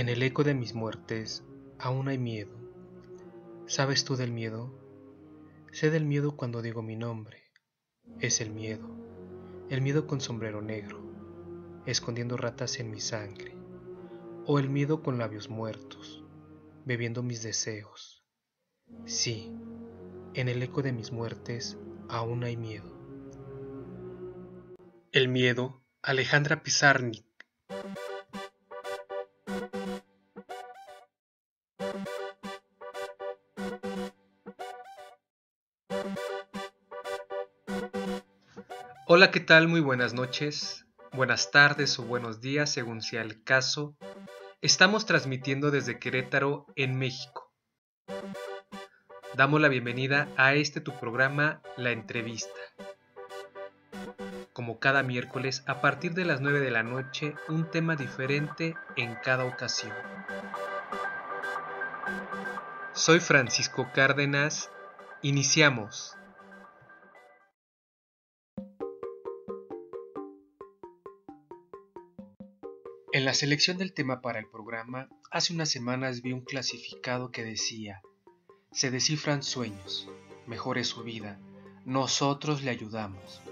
En el eco de mis muertes aún hay miedo. ¿Sabes tú del miedo? Sé del miedo cuando digo mi nombre. Es el miedo con sombrero negro, escondiendo ratas en mi sangre, o el miedo con labios muertos, bebiendo mis deseos. Sí, en el eco de mis muertes aún hay miedo. El miedo, Alejandra Pizarnik. Hola, ¿qué tal? Muy buenas noches, buenas tardes o buenos días, según sea el caso. Estamos transmitiendo desde Querétaro, en México. Damos la bienvenida a tu programa, La Entrevista. Como cada miércoles, a partir de las 9 de la noche, un tema diferente en cada ocasión. Soy Francisco Cárdenas. Iniciamos. En la selección del tema para el programa, hace unas semanas vi un clasificado que decía: se descifran sueños, mejore su vida, nosotros le ayudamos.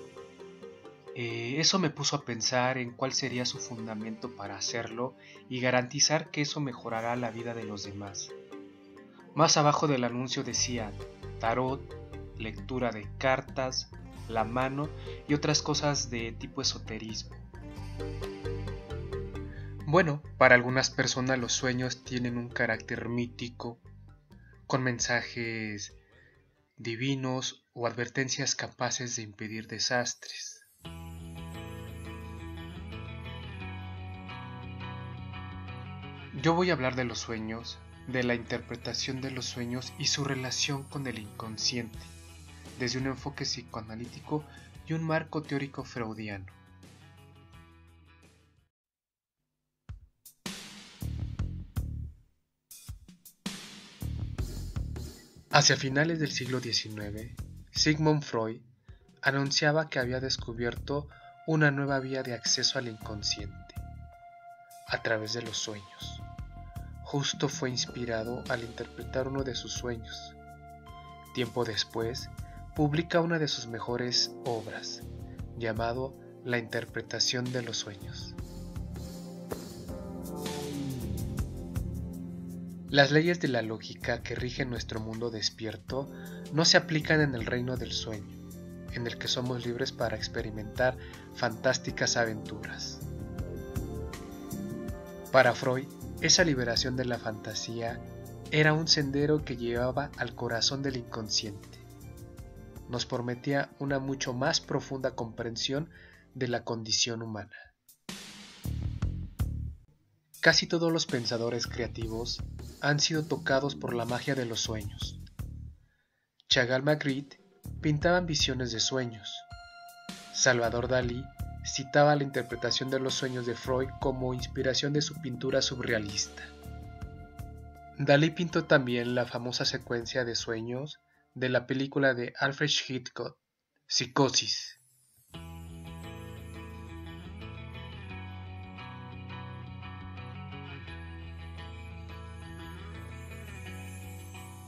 Eso me puso a pensar en cuál sería su fundamento para hacerlo y garantizar que eso mejorará la vida de los demás. Más abajo del anuncio decía tarot, lectura de cartas, la mano y otras cosas de tipo esoterismo. Bueno, para algunas personas los sueños tienen un carácter mítico, con mensajes divinos o advertencias capaces de impedir desastres. Yo voy a hablar de los sueños, de la interpretación de los sueños y su relación con el inconsciente, desde un enfoque psicoanalítico y un marco teórico freudiano. Hacia finales del siglo XIX, Sigmund Freud anunciaba que había descubierto una nueva vía de acceso al inconsciente, a través de los sueños. Justo fue inspirado al interpretar uno de sus sueños. Tiempo después, publica una de sus mejores obras, llamado La interpretación de los sueños. Las leyes de la lógica que rigen nuestro mundo despierto no se aplican en el reino del sueño, en el que somos libres para experimentar fantásticas aventuras. Para Freud, esa liberación de la fantasía era un sendero que llevaba al corazón del inconsciente. Nos prometía una mucho más profunda comprensión de la condición humana. Casi todos los pensadores creativos han sido tocados por la magia de los sueños. Chagall Magritte pintaba visiones de sueños. Salvador Dalí citaba la interpretación de los sueños de Freud como inspiración de su pintura surrealista. Dalí pintó también la famosa secuencia de sueños de la película de Alfred Hitchcock, Psicosis.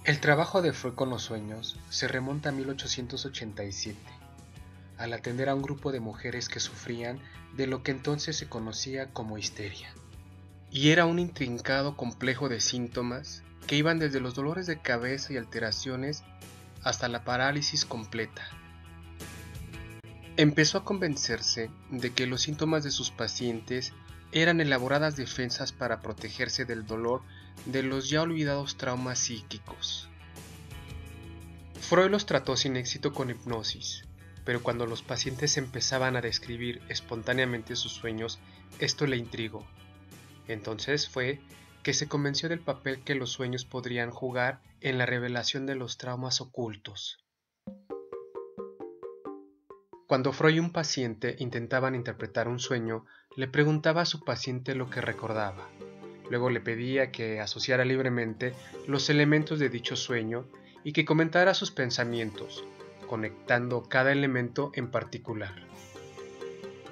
El trabajo de Freud con los sueños se remonta a 1887, al atender a un grupo de mujeres que sufrían de lo que entonces se conocía como histeria. Y era un intrincado complejo de síntomas que iban desde los dolores de cabeza y alteraciones hasta la parálisis completa. Empezó a convencerse de que los síntomas de sus pacientes eran elaboradas defensas para protegerse del dolor de los ya olvidados traumas psíquicos. Freud los trató sin éxito con hipnosis, pero cuando los pacientes empezaban a describir espontáneamente sus sueños, esto le intrigó. Entonces fue que se convenció del papel que los sueños podrían jugar en la revelación de los traumas ocultos. Cuando Freud y un paciente intentaban interpretar un sueño, le preguntaba a su paciente lo que recordaba. Luego le pedía que asociara libremente los elementos de dicho sueño y que comentara sus pensamientos, conectando cada elemento en particular.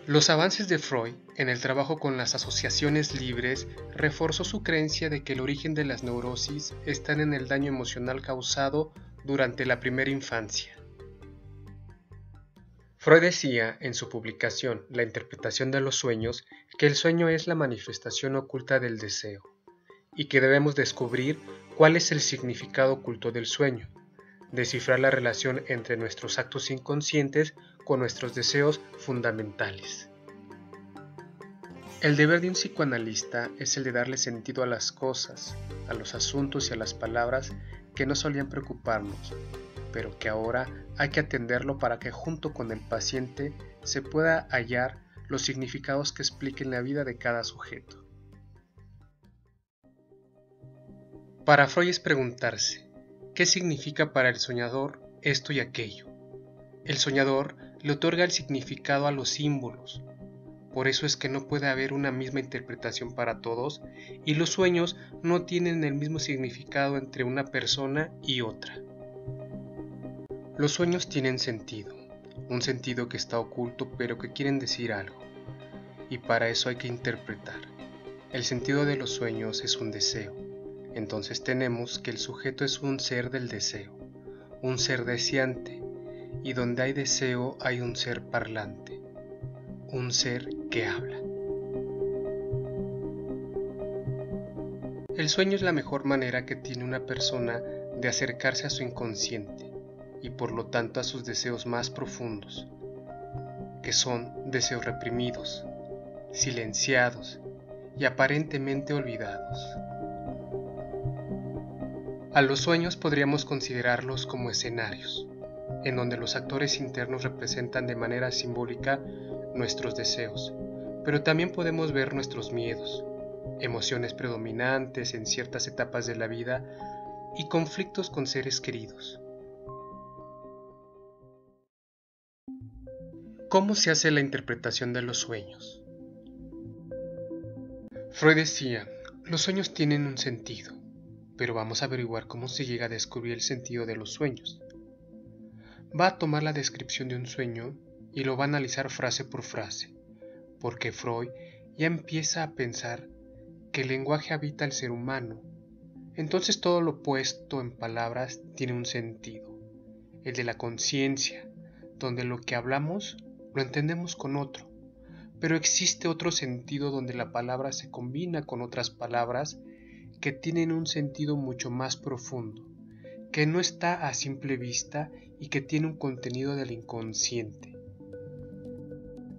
Los avances de Freud en el trabajo con las asociaciones libres reforzó su creencia de que el origen de las neurosis está en el daño emocional causado durante la primera infancia. Freud decía en su publicación La interpretación de los sueños que el sueño es la manifestación oculta del deseo y que debemos descubrir cuál es el significado oculto del sueño, descifrar la relación entre nuestros actos inconscientes con nuestros deseos fundamentales. El deber de un psicoanalista es el de darle sentido a las cosas, a los asuntos y a las palabras que no solían preocuparnos, pero que ahora hay que atenderlo para que junto con el paciente se pueda hallar los significados que expliquen la vida de cada sujeto. Para Freud es preguntarse, ¿qué significa para el soñador esto y aquello? El soñador le otorga el significado a los símbolos. Por eso es que no puede haber una misma interpretación para todos y los sueños no tienen el mismo significado entre una persona y otra. Los sueños tienen sentido, un sentido que está oculto pero que quieren decir algo, y para eso hay que interpretar. El sentido de los sueños es un deseo, entonces tenemos que el sujeto es un ser del deseo, un ser deseante, y donde hay deseo hay un ser parlante, un ser que habla. El sueño es la mejor manera que tiene una persona de acercarse a su inconsciente y por lo tanto a sus deseos más profundos, que son deseos reprimidos, silenciados y aparentemente olvidados. A los sueños podríamos considerarlos como escenarios, en donde los actores internos representan de manera simbólica nuestros deseos, pero también podemos ver nuestros miedos, emociones predominantes en ciertas etapas de la vida y conflictos con seres queridos. ¿Cómo se hace la interpretación de los sueños? Freud decía, los sueños tienen un sentido, pero vamos a averiguar cómo se llega a descubrir el sentido de los sueños. Va a tomar la descripción de un sueño y lo va a analizar frase por frase, porque Freud ya empieza a pensar que el lenguaje habita al ser humano. Entonces todo lo puesto en palabras tiene un sentido, el de la conciencia, donde lo que hablamos lo entendemos con otro, pero existe otro sentido donde la palabra se combina con otras palabras que tienen un sentido mucho más profundo, que no está a simple vista y que tiene un contenido del inconsciente.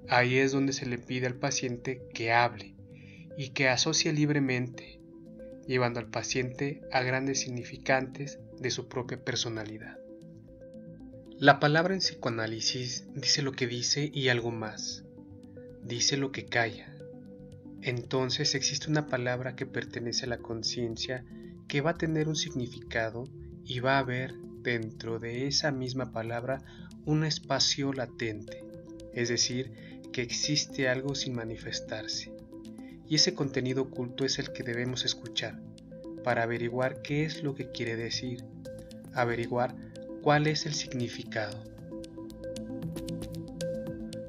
Ahí es donde se le pide al paciente que hable y que asocie libremente, llevando al paciente a grandes significantes de su propia personalidad. La palabra en psicoanálisis dice lo que dice y algo más. Dice lo que calla. Entonces existe una palabra que pertenece a la conciencia que va a tener un significado y va a haber dentro de esa misma palabra un espacio latente, es decir, que existe algo sin manifestarse. Y ese contenido oculto es el que debemos escuchar para averiguar qué es lo que quiere decir, averiguar cuál es el significado.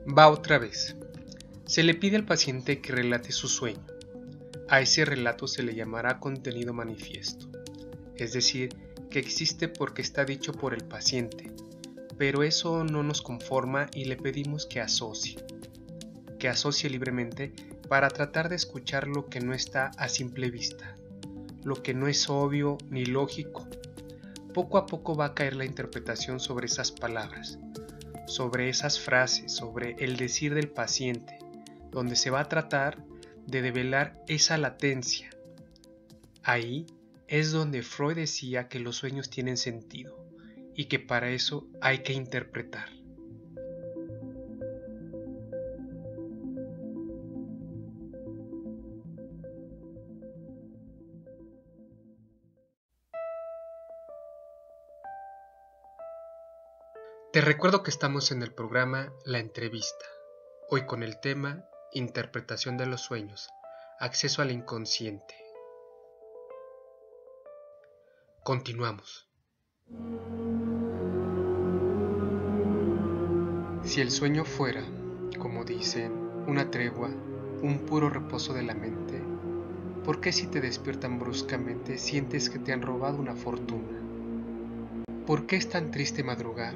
Va otra vez. Se le pide al paciente que relate su sueño. A ese relato se le llamará contenido manifiesto, es decir, que existe porque está dicho por el paciente, pero eso no nos conforma y le pedimos que asocie libremente para tratar de escuchar lo que no está a simple vista, lo que no es obvio ni lógico. Poco a poco va a caer la interpretación sobre esas palabras, sobre esas frases, sobre el decir del paciente, donde se va a tratar de develar esa latencia. Ahí es donde Freud decía que los sueños tienen sentido y que para eso hay que interpretar. Te recuerdo que estamos en el programa La Entrevista, hoy con el tema Interpretación de los sueños, acceso al inconsciente. Continuamos. Si el sueño fuera, como dicen, una tregua, un puro reposo de la mente. ¿Por qué si te despiertan bruscamente sientes que te han robado una fortuna? ¿Por qué es tan triste madrugar?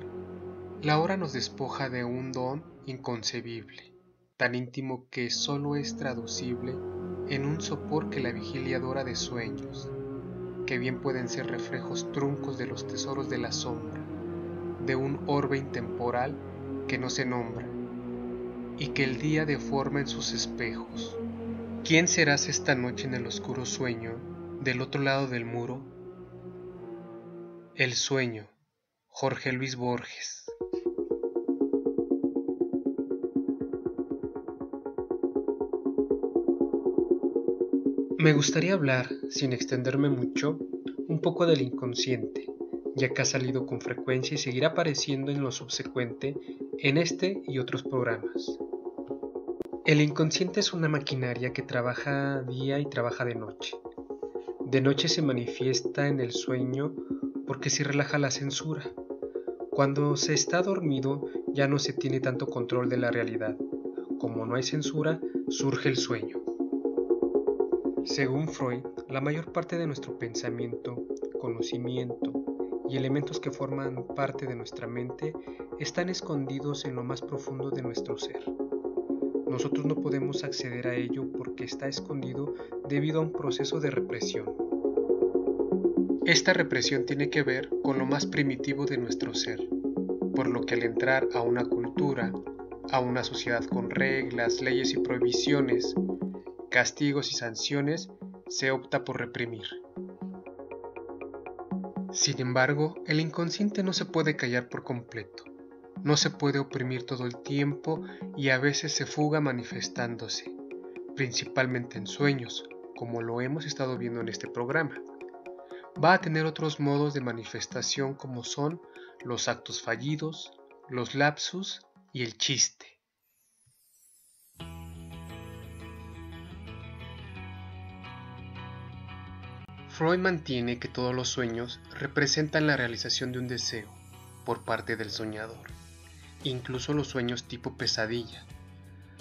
La hora nos despoja de un don inconcebible, tan íntimo que solo es traducible en un sopor que la vigilia dora de sueños, que bien pueden ser reflejos truncos de los tesoros de la sombra, de un orbe intemporal que no se nombra, y que el día deforma en sus espejos. ¿Quién serás esta noche en el oscuro sueño, del otro lado del muro? El sueño, Jorge Luis Borges. Me gustaría hablar, sin extenderme mucho, un poco del inconsciente, ya que ha salido con frecuencia y seguirá apareciendo en lo subsecuente en este y otros programas. El inconsciente es una maquinaria que trabaja día y trabaja de noche. De noche se manifiesta en el sueño porque se relaja la censura. Cuando se está dormido ya no se tiene tanto control de la realidad. Como no hay censura, surge el sueño. Según Freud, la mayor parte de nuestro pensamiento, conocimiento y elementos que forman parte de nuestra mente están escondidos en lo más profundo de nuestro ser. Nosotros no podemos acceder a ello porque está escondido debido a un proceso de represión. Esta represión tiene que ver con lo más primitivo de nuestro ser, por lo que al entrar a una cultura, a una sociedad con reglas, leyes y prohibiciones, castigos y sanciones, se opta por reprimir. Sin embargo, el inconsciente no se puede callar por completo, no se puede oprimir todo el tiempo y a veces se fuga manifestándose, principalmente en sueños, como lo hemos estado viendo en este programa. Va a tener otros modos de manifestación como son los actos fallidos, los lapsus y el chiste. Freud mantiene que todos los sueños representan la realización de un deseo por parte del soñador, incluso los sueños tipo pesadilla.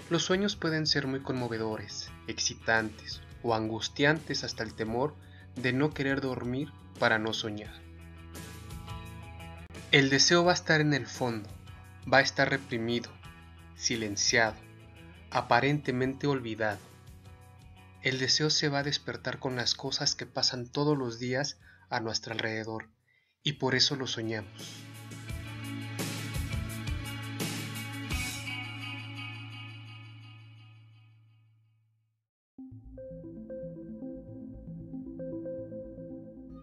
Los sueños pueden ser muy conmovedores, excitantes o angustiantes hasta el temor de no querer dormir para no soñar. El deseo va a estar en el fondo, va a estar reprimido, silenciado, aparentemente olvidado. El deseo se va a despertar con las cosas que pasan todos los días a nuestro alrededor, y por eso lo soñamos.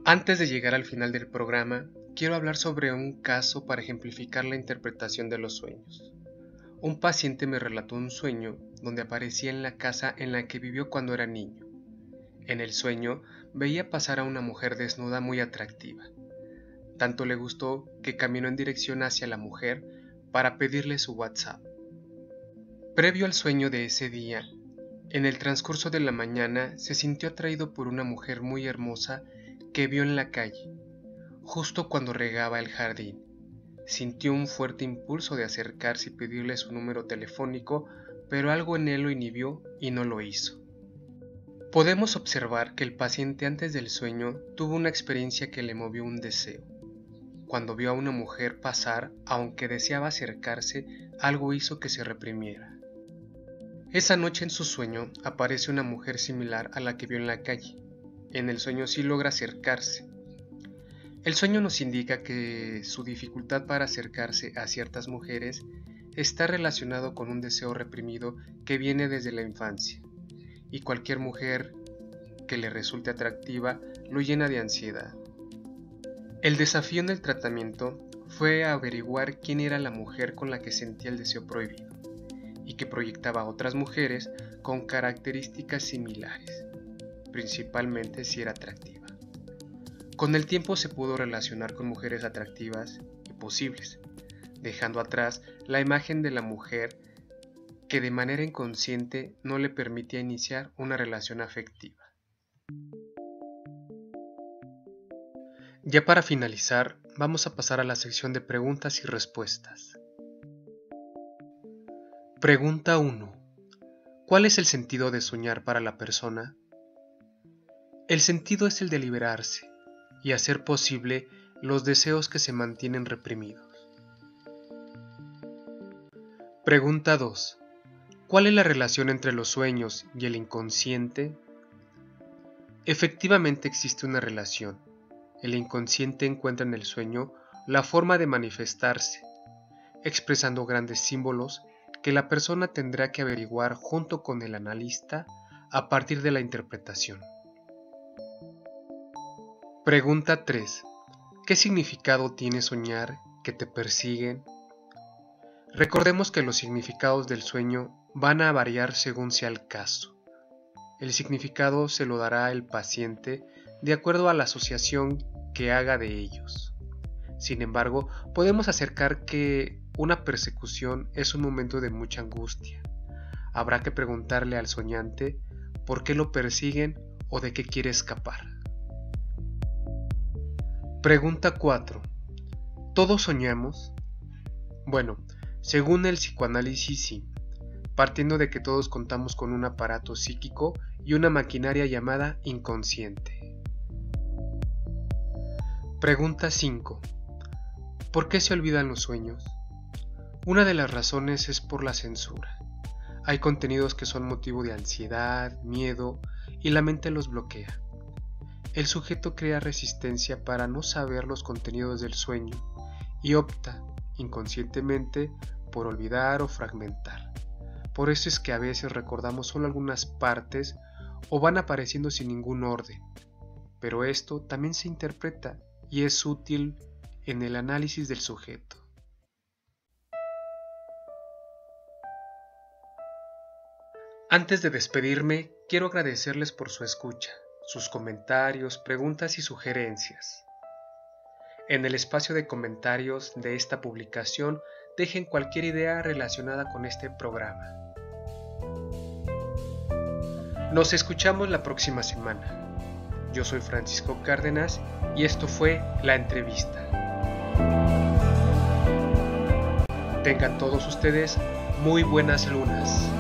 Antes de llegar al final del programa, quiero hablar sobre un caso para ejemplificar la interpretación de los sueños. Un paciente me relató un sueño donde aparecía en la casa en la que vivió cuando era niño. En el sueño veía pasar a una mujer desnuda muy atractiva. Tanto le gustó que caminó en dirección hacia la mujer para pedirle su WhatsApp. Previo al sueño de ese día, en el transcurso de la mañana se sintió atraído por una mujer muy hermosa que vio en la calle, justo cuando regaba el jardín. Sintió un fuerte impulso de acercarse y pedirle su número telefónico, pero algo en él lo inhibió y no lo hizo. Podemos observar que el paciente antes del sueño tuvo una experiencia que le movió un deseo. Cuando vio a una mujer pasar, aunque deseaba acercarse, algo hizo que se reprimiera. Esa noche en su sueño aparece una mujer similar a la que vio en la calle. En el sueño sí logra acercarse. El sueño nos indica que su dificultad para acercarse a ciertas mujeres está relacionado con un deseo reprimido que viene desde la infancia, y cualquier mujer que le resulte atractiva lo llena de ansiedad. El desafío en el tratamiento fue averiguar quién era la mujer con la que sentía el deseo prohibido y que proyectaba a otras mujeres con características similares, principalmente si era atractiva. Con el tiempo se pudo relacionar con mujeres atractivas y posibles, dejando atrás la imagen de la mujer que de manera inconsciente no le permitía iniciar una relación afectiva. Ya para finalizar, vamos a pasar a la sección de preguntas y respuestas. Pregunta 1. ¿Cuál es el sentido de soñar para la persona? El sentido es el de liberarse y hacer posible los deseos que se mantienen reprimidos. Pregunta 2. ¿Cuál es la relación entre los sueños y el inconsciente? Efectivamente existe una relación. El inconsciente encuentra en el sueño la forma de manifestarse, expresando grandes símbolos que la persona tendrá que averiguar junto con el analista a partir de la interpretación. Pregunta 3. ¿Qué significado tiene soñar que te persiguen? Recordemos que los significados del sueño van a variar según sea el caso. El significado se lo dará el paciente de acuerdo a la asociación que haga de ellos. Sin embargo, podemos acercar que una persecución es un momento de mucha angustia. Habrá que preguntarle al soñante por qué lo persiguen o de qué quiere escapar. Pregunta 4. ¿Todos soñamos? Bueno, según el psicoanálisis sí, partiendo de que todos contamos con un aparato psíquico y una maquinaria llamada inconsciente. Pregunta 5. ¿Por qué se olvidan los sueños? Una de las razones es por la censura. Hay contenidos que son motivo de ansiedad, miedo, y la mente los bloquea. El sujeto crea resistencia para no saber los contenidos del sueño y opta, inconscientemente, por olvidar o fragmentar. Por eso es que a veces recordamos solo algunas partes o van apareciendo sin ningún orden. Pero esto también se interpreta y es útil en el análisis del sujeto. Antes de despedirme, quiero agradecerles por su escucha, sus comentarios, preguntas y sugerencias. En el espacio de comentarios de esta publicación, dejen cualquier idea relacionada con este programa. Nos escuchamos la próxima semana. Yo soy Francisco Cárdenas y esto fue La Entrevista. Tengan todos ustedes muy buenas lunas.